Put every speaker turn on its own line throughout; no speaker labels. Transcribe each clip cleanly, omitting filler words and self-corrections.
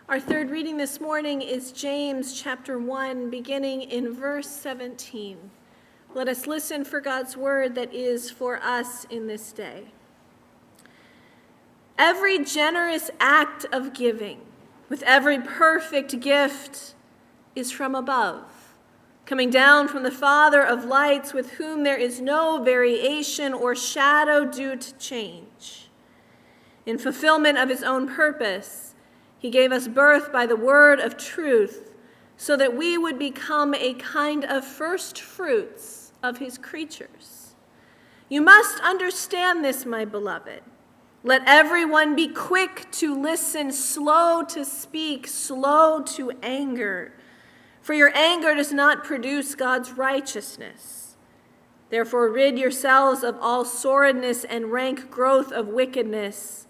Our third reading this morning is James chapter 1, beginning in verse 17. Let us listen for God's word that is for us in this day. Every generous act of giving, with every perfect gift, is from above, coming down from the Father of lights, with whom there is no variation or shadow due to change. In fulfillment of his own purpose, he gave us birth by the word of truth, so that we would become a kind of first fruits of his creatures. You must understand this, my beloved. Let everyone be quick to listen, slow to speak, slow to anger. For your anger does not produce God's righteousness. Therefore, rid yourselves of all sordidness and rank growth of wickedness,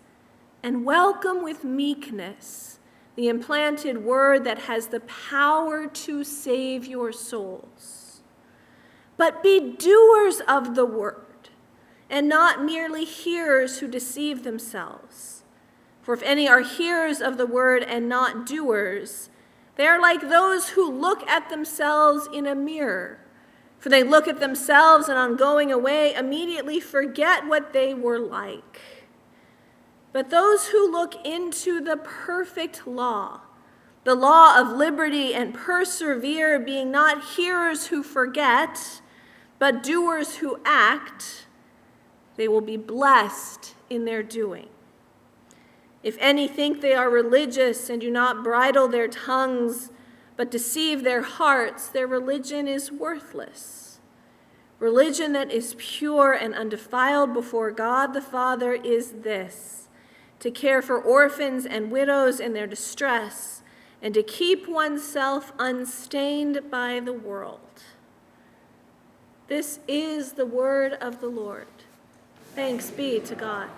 and welcome with meekness the implanted word that has the power to save your souls. But be doers of the word, and not merely hearers who deceive themselves. For if any are hearers of the word and not doers, they are like those who look at themselves in a mirror. For they look at themselves and on going away immediately forget what they were like. But those who look into the perfect law, the law of liberty, and persevere, being not hearers who forget, but doers who act, they will be blessed in their doing. If any think they are religious and do not bridle their tongues, but deceive their hearts, their religion is worthless. Religion that is pure and undefiled before God the Father is this: to care for orphans and widows in their distress, and to keep oneself unstained by the world. This is the word of the Lord. Thanks be to God.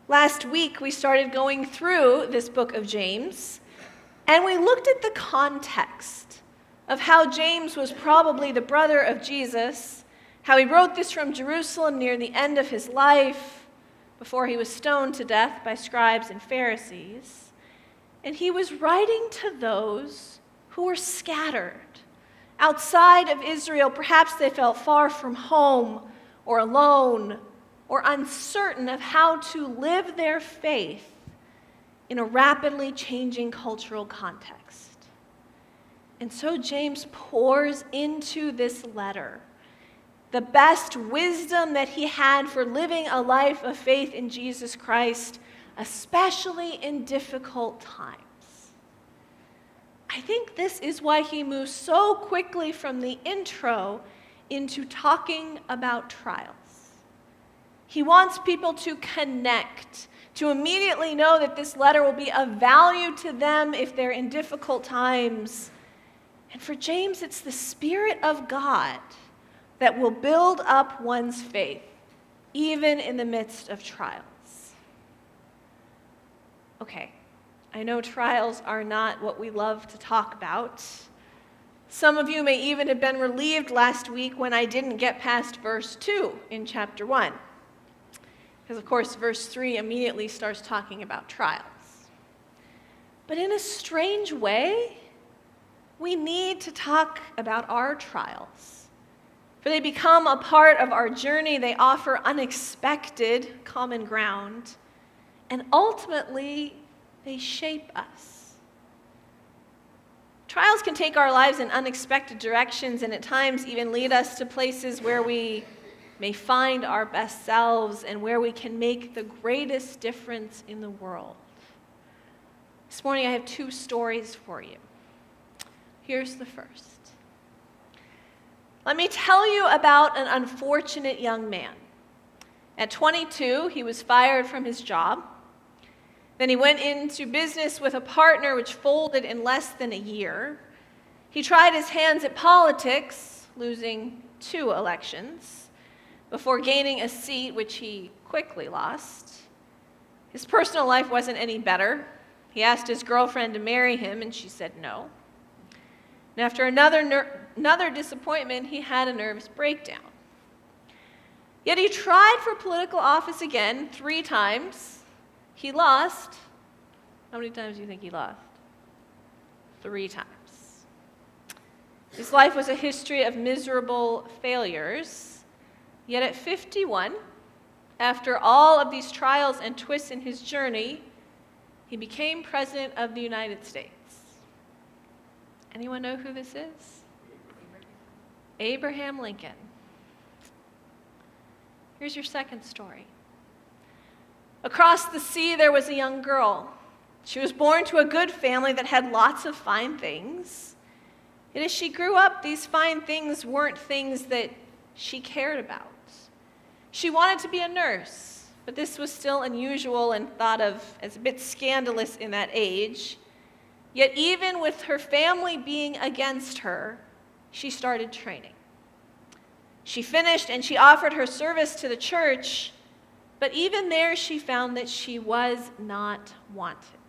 Last week, we started going through this book of James, and we looked at the context of how James was probably the brother of Jesus, how he wrote this from Jerusalem near the end of his life, before he was stoned to death by scribes and Pharisees. And he was writing to those who were scattered outside of Israel. Perhaps they felt far from home or alone or uncertain of how to live their faith in a rapidly changing cultural context. And so James pours into this letter the best wisdom that he had for living a life of faith in Jesus Christ, especially in difficult times. I think this is why he moves so quickly from the intro into talking about trials. He wants people to connect, to immediately know that this letter will be of value to them if they're in difficult times. And for James, it's the Spirit of God that will build up one's faith, even in the midst of trials. Okay, I know trials are not what we love to talk about. Some of you may even have been relieved last week when I didn't get past verse 2 in chapter 1. Because, of course, verse 3 immediately starts talking about trials. But in a strange way, we need to talk about our trials. For they become a part of our journey. They offer unexpected common ground. And ultimately, they shape us. Trials can take our lives in unexpected directions and at times even lead us to places where we may find our best selves and where we can make the greatest difference in the world. This morning I have 2 stories for you. Here's the first. Let me tell you about an unfortunate young man. At 22, he was fired from his job. Then he went into business with a partner which folded in less than a year. He tried his hands at politics, losing 2 elections, before gaining a seat which he quickly lost. His personal life wasn't any better. He asked his girlfriend to marry him, and she said no. And after another disappointment, he had a nervous breakdown. Yet he tried for political office again 3 times. He lost. How many times do you think he lost? 3 times. His life was a history of miserable failures. Yet at 51, after all of these trials and twists in his journey, he became President of the United States. Anyone know who this is? Abraham Lincoln. Here's your second story. Across the sea, there was a young girl. She was born to a good family that had lots of fine things. Yet as she grew up, these fine things weren't things that she cared about. She wanted to be a nurse, but this was still unusual and thought of as a bit scandalous in that age. Yet even with her family being against her, she started training. She finished and she offered her service to the church, but even there she found that she was not wanted.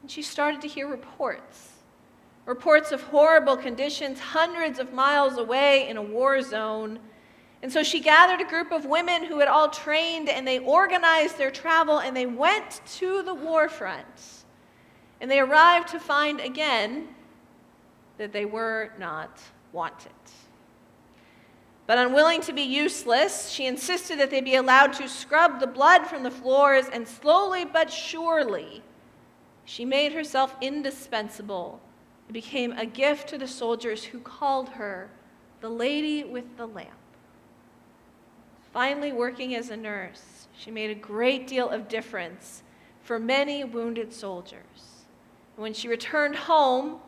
And she started to hear reports of horrible conditions hundreds of miles away in a war zone. And so she gathered a group of women who had all trained, and they organized their travel, and they went to the war front. And they arrived to find again that they were not wanted. But unwilling to be useless, she insisted that they be allowed to scrub the blood from the floors, and slowly but surely, she made herself indispensable and became a gift to the soldiers who called her the Lady with the Lamp. Finally, working as a nurse, she made a great deal of difference for many wounded soldiers. And when she returned home,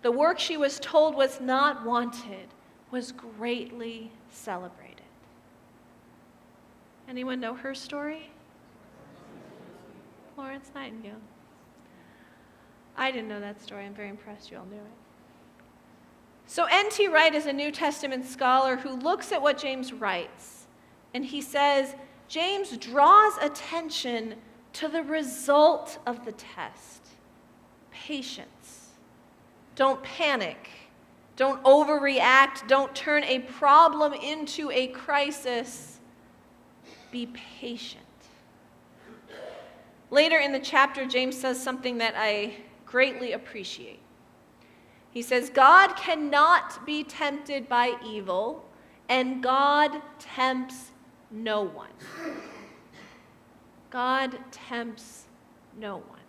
the work she was told was not wanted was greatly celebrated. Anyone know her story? Florence Nightingale. I didn't know that story. I'm very impressed you all knew it. So N.T. Wright is a New Testament scholar who looks at what James writes, and he says, James draws attention to the result of the test. Patience. Don't panic. Don't overreact. Don't turn a problem into a crisis. Be patient. Later in the chapter, James says something that I greatly appreciate. He says, God cannot be tempted by evil, and God tempts no one. God tempts no one.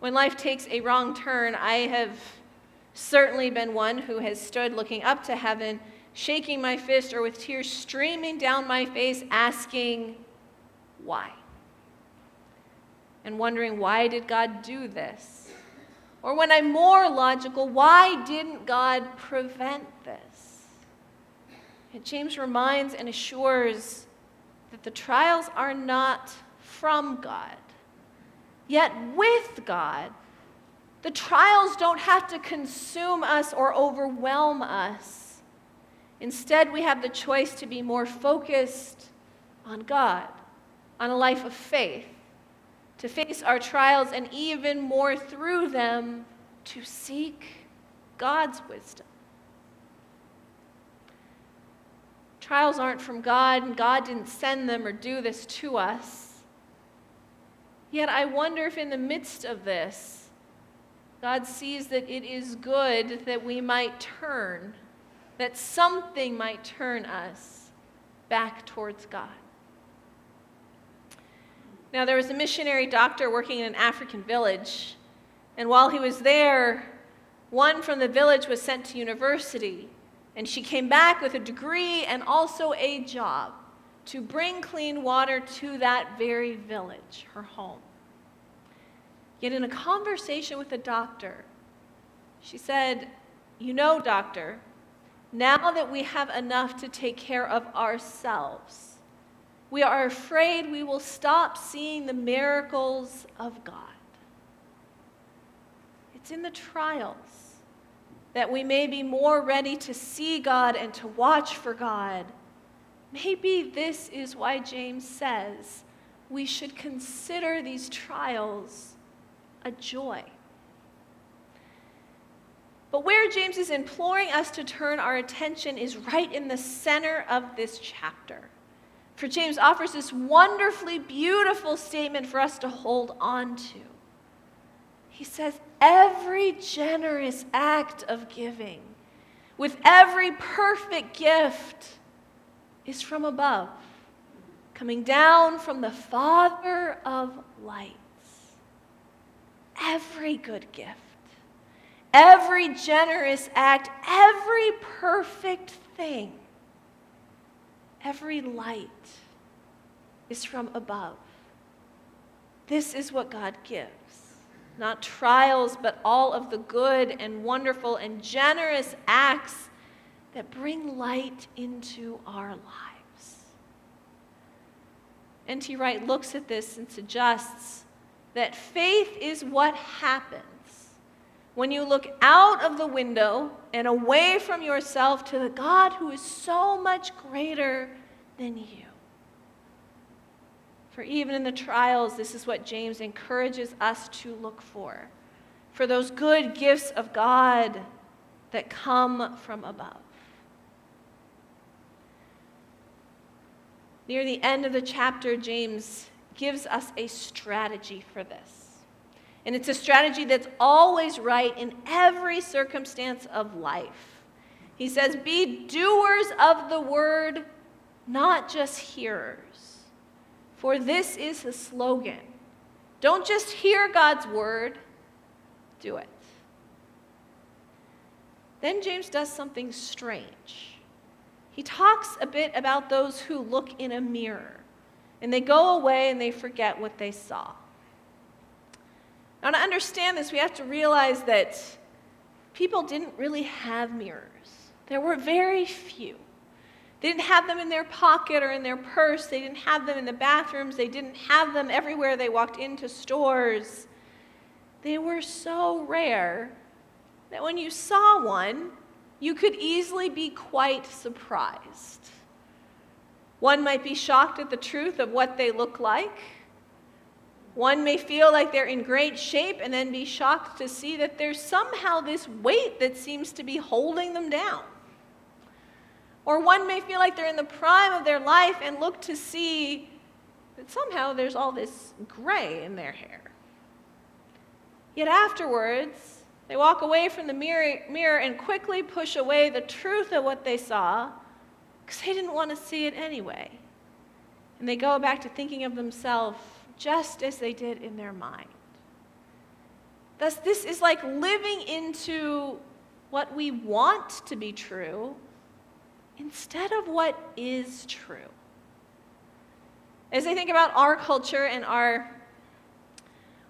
When life takes a wrong turn, I have certainly been one who has stood looking up to heaven, shaking my fist or with tears streaming down my face, asking, why? And wondering, why did God do this? Or when I'm more logical, why didn't God prevent this? And James reminds and assures that the trials are not from God. Yet with God, the trials don't have to consume us or overwhelm us. Instead, we have the choice to be more focused on God, on a life of faith, to face our trials, and even more through them, to seek God's wisdom. Trials aren't from God, and God didn't send them or do this to us. Yet I wonder if in the midst of this, God sees that it is good that we might turn, that something might turn us back towards God. Now, there was a missionary doctor working in an African village, and while he was there, one from the village was sent to university, and she came back with a degree and also a job to bring clean water to that very village, her home. Yet in a conversation with the doctor, she said, "You know, doctor, now that we have enough to take care of ourselves, we are afraid we will stop seeing the miracles of God." It's in the trials that we may be more ready to see God and to watch for God. Maybe this is why James says we should consider these trials a joy. But where James is imploring us to turn our attention is right in the center of this chapter. For James offers this wonderfully beautiful statement for us to hold on to. He says, every generous act of giving, with every perfect gift, is from above, coming down from the Father of lights. Every good gift, every generous act, every perfect thing, every light is from above. This is what God gives. Not trials, but all of the good and wonderful and generous acts that bring light into our lives. N.T. Wright looks at this and suggests that faith is what happens when you look out of the window and away from yourself to the God who is so much greater than you. For even in the trials, this is what James encourages us to look for those good gifts of God that come from above. Near the end of the chapter, James gives us a strategy for this. And it's a strategy that's always right in every circumstance of life. He says, be doers of the word, not just hearers. For this is the slogan. Don't just hear God's word, do it. Then James does something strange. He talks a bit about those who look in a mirror, and they go away and they forget what they saw. Now, to understand this, we have to realize that people didn't really have mirrors. There were very few. They didn't have them in their pocket or in their purse. They didn't have them in the bathrooms. They didn't have them everywhere they walked into stores. They were so rare that when you saw one, you could easily be quite surprised. One might be shocked at the truth of what they look like. One may feel like they're in great shape and then be shocked to see that there's somehow this weight that seems to be holding them down. Or one may feel like they're in the prime of their life and look to see that somehow there's all this gray in their hair. Yet afterwards, they walk away from the mirror and quickly push away the truth of what they saw because they didn't want to see it anyway. And they go back to thinking of themselves just as they did in their mind. Thus, this is like living into what we want to be true instead of what is true. As I think about our culture and our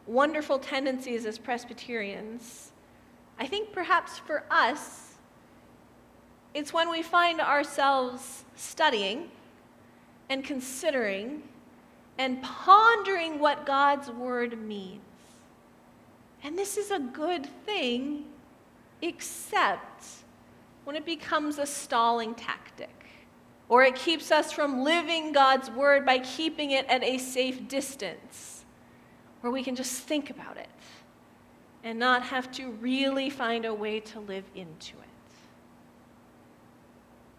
wonderful tendencies as Presbyterians, I think perhaps for us, it's when we find ourselves studying and considering and pondering what God's word means. And this is a good thing, except when it becomes a stalling tactic, or it keeps us from living God's word by keeping it at a safe distance, where we can just think about it and not have to really find a way to live into it.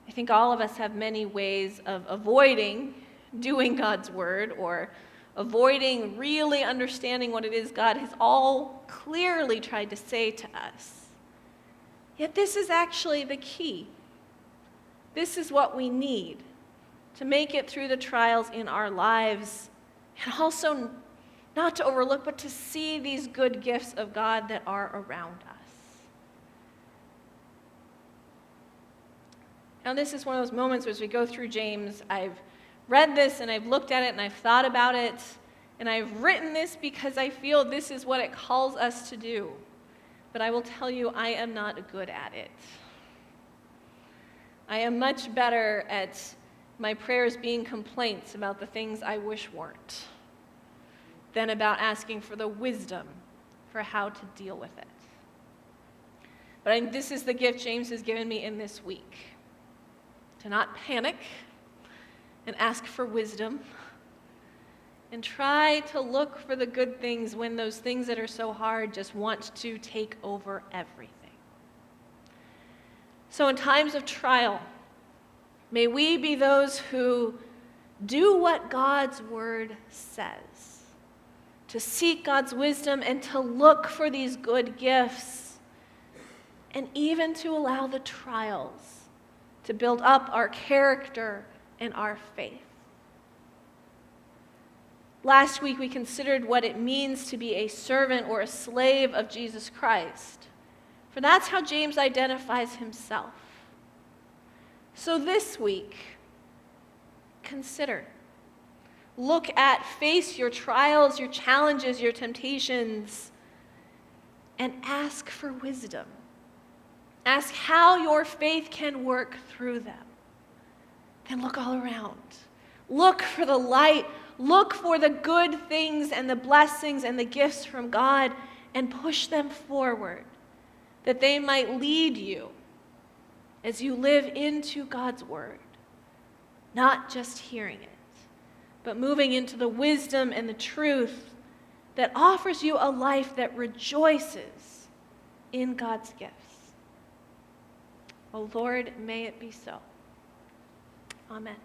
I think all of us have many ways of avoiding doing God's word or avoiding really understanding what it is God has all clearly tried to say to us. Yet this is actually the key. This is what we need to make it through the trials in our lives, and also not to overlook, but to see these good gifts of God that are around us. Now, this is one of those moments as we go through James, I've read this and I've looked at it and I've thought about it, and I've written this because I feel this is what it calls us to do. But I will tell you, I am not good at it. I am much better at my prayers being complaints about the things I wish weren't than about asking for the wisdom for how to deal with it. But this is the gift James has given me in this week. To not panic and ask for wisdom and try to look for the good things when those things that are so hard just want to take over everything. So in times of trial, may we be those who do what God's word says, to seek God's wisdom and to look for these good gifts, and even to allow the trials to build up our character and our faith. Last week we considered what it means to be a servant or a slave of Jesus Christ, for that's how James identifies himself. So this week, consider. Look at, face your trials, your challenges, your temptations, and ask for wisdom. Ask how your faith can work through them. Then look all around. Look for the light. Look for the good things and the blessings and the gifts from God and push them forward, that they might lead you as you live into God's word, not just hearing it, but moving into the wisdom and the truth that offers you a life that rejoices in God's gifts. Oh Lord, may it be so. Amen.